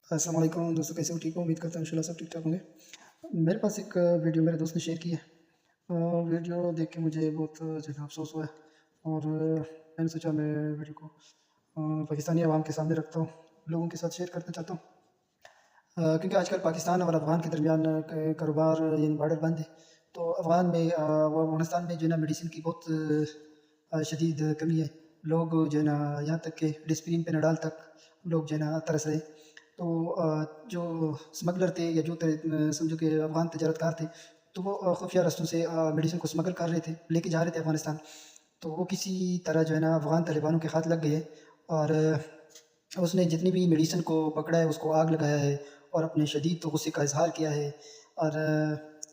अस्सलाम वालेकुम दोस्तों, कैसे हो? ठीक हो? उम्मीद करता हूँ इंशाल्लाह सब ठीक ठाक होंगे। मेरे पास एक वीडियो मेरे दोस्त ने शेयर की है। वीडियो देख के मुझे बहुत जो है अफसोस हुआ है और मैंने सोचा मैं वीडियो को पाकिस्तानी अवाम के सामने रखता हूँ, लोगों के साथ शेयर करना चाहता हूँ। क्योंकि आजकल पाकिस्तान और अफ़गान के दरमियान कारोबार यानी बॉर्डर बंद है, तो अफ़गान में वो अफ़गानिस्तान में जो है ना मेडिसिन की बहुत शदीद कमी है। लोग जो है ना यहाँ तक कि डिस्प्रिन पेनाडाल तक लोग जो है ना तरस रहे। तो जो स्मगलर थे या जो समझो कि अफ़गान तजारतकार थे, तो वो खुफिया रस्तों से मेडिसिन को स्मगल कर रहे थे, लेके जा रहे थे अफ़गानिस्तान। तो वो किसी तरह जो है ना अफ़गान तालिबानों के हाथ लग गए और उसने जितनी भी मेडिसिन को पकड़ा है उसको आग लगाया है और अपने शदीद तो गुस्से का इज़हार किया है। और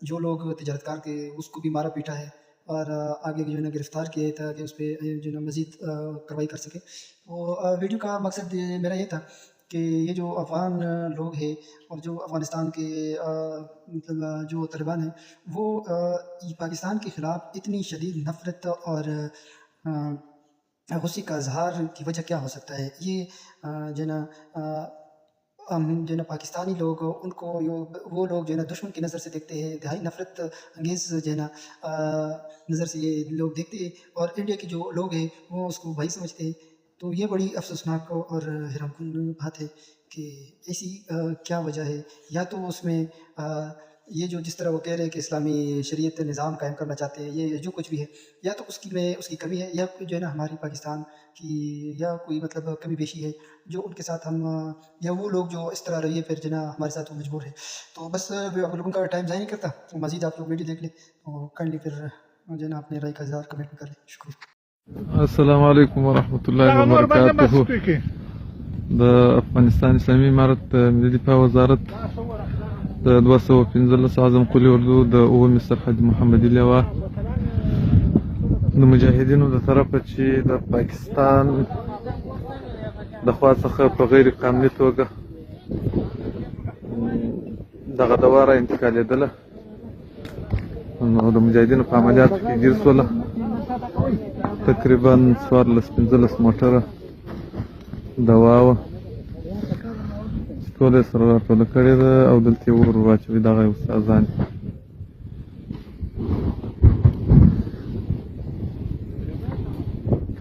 जो लोग तजारतकार थे उसको भी मारा पीटा है और आगे जो है ना गिरफ़्तार किया था कि उस पे जो है ना मज़ीद कार्रवाई कर सके। तो वीडियो का मकसद मेरा ये था कि ये जो अफ़गान लोग हैं और जो अफ़गानिस्तान के मतलब जो तालिबान हैं, वो ये पाकिस्तान के ख़िलाफ़ इतनी शदीद नफ़रत और गुस्से का इज़हार की वजह क्या हो सकता है? ये जो है ना हम जो है ना पाकिस्तानी लोग उनको वो लोग जो है ना दुश्मन की नज़र से देखते हैं, इंतहाई नफ़रत अंगेज़ जो है ना नज़र से ये लोग देखते हैं और इंडिया के जो लोग हैं वो उसको भाई समझते हैं। तो ये बड़ी अफ़सोसनाक और हैरानकुन बात है कि ऐसी क्या वजह है? या तो उसमें ये जो जिस तरह वो कह रहे हैं कि इस्लामी शरीयत निज़ाम कायम करना चाहते हैं, ये जो कुछ भी है, या तो उसकी कमी है या जो है ना हमारी पाकिस्तान की या कोई मतलब कमी पेशी है जो उनके साथ हम या वो लोग जो इस तरह रहिए फिर जो है ना हमारे साथ वो मजबूर है। तो बस आप लोगों का टाइम ज़ाया नहीं करता, तो मज़ीद आप लोग वीडियो देख लें तो काइंडली फिर जो है ना अपने राय का इज़हार कमेंट में कर लें। शुक्रिया। السلام عليكم ورحمة الله وبركاته. د افغانستان اسلامي امارت ملي دفاع وزارت د 215 اعظم قولي اردو د اومي سرحد محمدي لواء د مجاهدینو د طرفه چې د پاکستان د خوا څخه په غیر قانوني توګه دغه دواره انتقالېدله نو د مجاهدینو په عملیاتو کې ګیر شوله. تقریبا 14-15 موټره دوا وه چې ټوله یې سره راټوله کړې ده او دلته یې اور واچوي دغه یې استادان دي.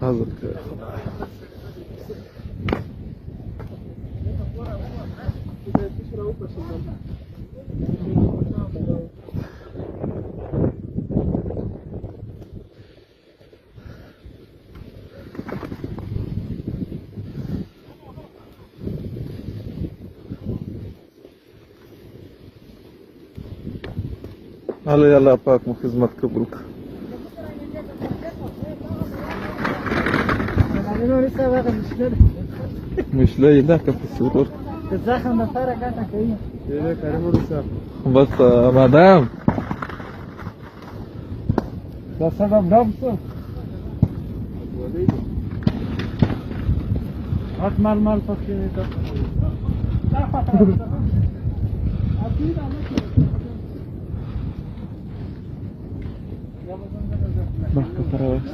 حاضر کړی الله الله پاک مو خدمت قبول کړه. مشله یې ده که په سرور زخم لپاره ګټه کوي. بس مادام دا سبب ډب څه هات مال پکې نه ده. مخکې ته راوست